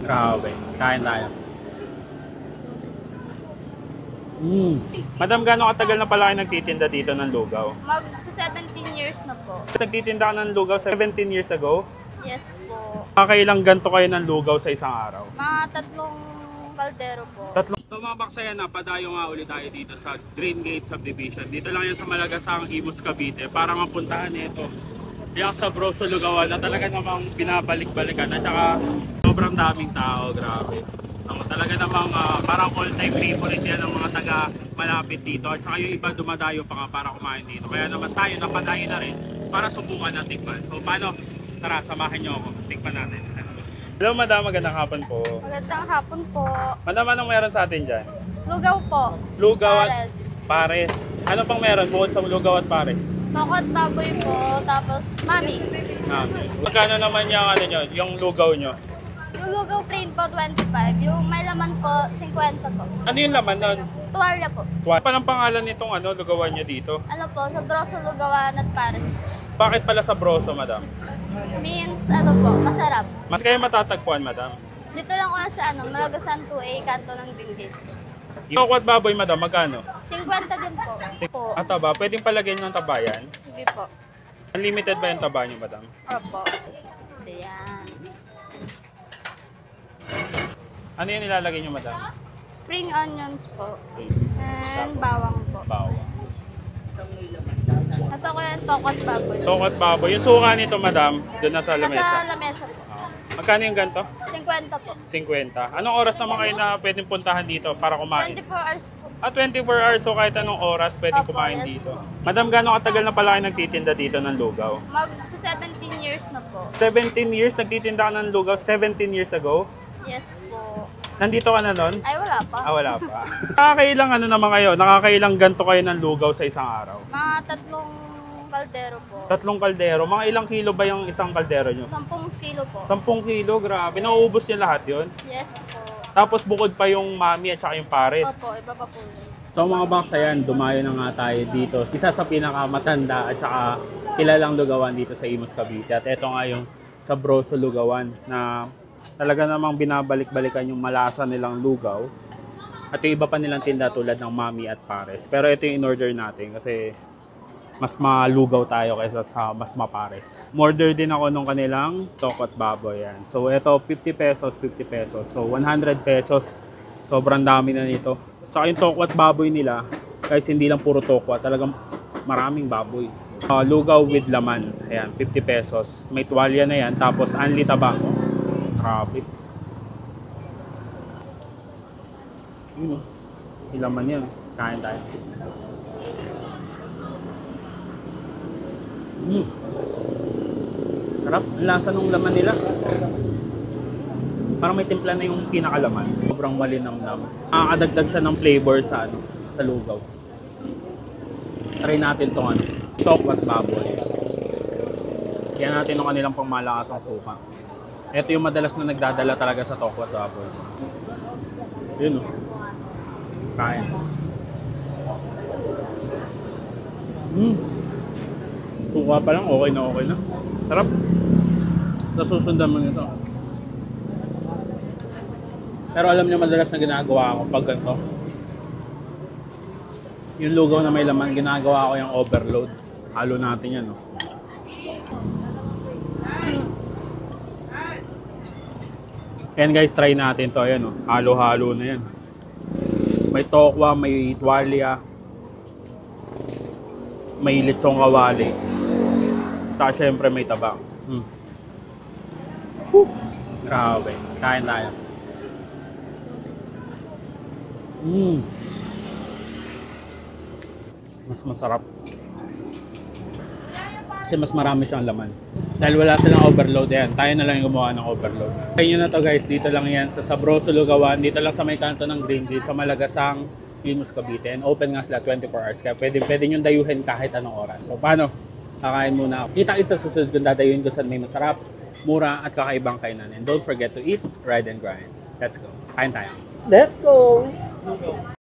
Grabe. Kain tayo. Madam, gaano katagal na pala kayo nagtitinda dito ng lugaw? Mag-17 years na po. Nagtitinda ka ng lugaw 17 years ago? Yes po. Kakailang ganto kayo ng lugaw sa isang araw? Mga 3 kaldero po. So mga baksayan, padayo nga ulit tayo dito sa Green Gate Subdivision. Dito lang yan sa Malagasang, Imus, Cavite. Para mapuntahan ito. Yung sa Broso Lugawan na talaga namang binabalik-balikan. At saka sobrang daming tao, grabe. Talaga namang parang all-time favorite yan ng mga taga malapit dito. At saka yung iba dumadayo pa nga para kumain dito. Kaya naman tayo napadayo na rin para subukan at tikman. So paano? Tara, samahan nyo ako. Tikman natin. Let's go. Hello madam, magandang hapon po. Magandang hapon po. Madam, anong meron sa atin dyan? Lugaw po. Lugaw at Pares. pares. Ano pang meron bukod sa lugaw at pares? Tokot baboy po. Tapos mami. Magkano naman yung, ano nyo, yung lugaw nyo? Yung lugaw plain po 25. Yung may laman po 50 po. Ano yung laman nun? Tuwalya po. Paano pangalan nitong lugawan nyo dito? Ano po, sa Broso Lugawan at Pares. Bakit pala sa Broso, madam? Means ano po, masarap. Mat kayo matatagpuan, madam? Dito lang ko sa Malagasan 2A, kanto ng Dinggit. Yung kwat baboy, madam, magkano? 50 din po. Po. At taba, pwedeng palagyan ng tabayan? Sige po. Unlimited ba yung taba nyo, madam? Opo. Ayan. Ano yung nilalagay nyo, madam? Spring onions po. And bawang po. Bawang. Ito ko yung tokot baboy. Tokot baboy. Yung suka nito, madam, doon na sa Nasa lamesa. lamesa po. Magkano yung ganito? 50 po. 50. Anong oras naman kayo na pwedeng puntahan dito para kumain? 24 hours po. 24 hours, so kahit anong oras pwedeng Opo, kumain yes dito. po. Madam, gaano katagal na pala kayo nagtitinda dito ng lugaw? Mag-17 years na po. 17 years nagtitinda ka ng lugaw, 17 years ago? Yes po. Nandito ka na nun? Ay, wala pa. Wala pa. Nakakailang naman kayo? Nakakailang ganto kayo ng lugaw sa isang araw? Mga 3 kaldero po. 3 kaldero. Mga ilang kilo ba yung isang kaldero nyo? 10 kilo po. 10 kilo, grabe. Nauubos niyo lahat yon. Yes po. Tapos bukod pa yung mami at saka yung pares. Opo, iba pa po. So mga baksayan, dumayo na nga tayo dito. Isa sa pinakamatanda at saka kilalang lugawan dito sa Imus, Cavite. At ito nga yung sa Broso Lugawan na talaga namang binabalik-balikan yung malasa nilang lugaw. At yung iba pa nilang tinda tulad ng mami at pares. Pero ito yung in-order natin kasi mas malugaw tayo kaysa sa mas mapares. Order din ako nung kanilang tokot baboy yan. So ito 50 pesos, 50 pesos. So 100 pesos. Sobrang dami na nito. Tsaka yung tokot baboy nila, guys, hindi lang puro tokwa, talagang maraming baboy. Lugaw with laman. Ayan, 50 pesos. May tuwalya na yan, tapos anli taba. Grabe. Ilaman yan. Kain tayo. Sarap. Ang lasa ng laman nila. Parang may timpla na yung pinakalaman. Sobrang malinamnam. Nakakadagdag siya ng flavor sa sa lugaw. Try natin tong tokot baboy. Kaya natin ng kanilang pangmalakasang suka. Ito yung madalas na nagdadala talaga sa tokot baboy. Yun o. Kain. Suka pa lang, okay na. Sarap. Nasusundan mo nito. Pero alam niyo madalas na ginagawa ko pag ganito. Yung lugaw na may laman, ginagawa ko yung overload. Halo natin yan, no? Ayan guys, try natin to. Ayan, no? Halo-halo na yan. May tokwa, may tuwalya, may lechong kawali. Saka syempre may taba. Grabe. Kain tayo. Mas masarap. Kasi mas marami siyang laman. Dahil wala silang overload yan. Tayo na lang yung gumawa ng overload. Kaya na to guys. Dito lang yan sa Broso Lugawan. Dito lang sa may kanto ng Green Gate. Sa Malagasang, Imus, Cavite. And open nga sila 24 hours. Kaya pwede nyo dayuhin kahit anong oras. So paano? Kakain muna ako. Kita-kits sa susunod kung dadayuhin ko saan may masarap, mura at kakaibang kainan. And don't forget to eat, ride and grind. Let's go. Kain tayo. Let's go!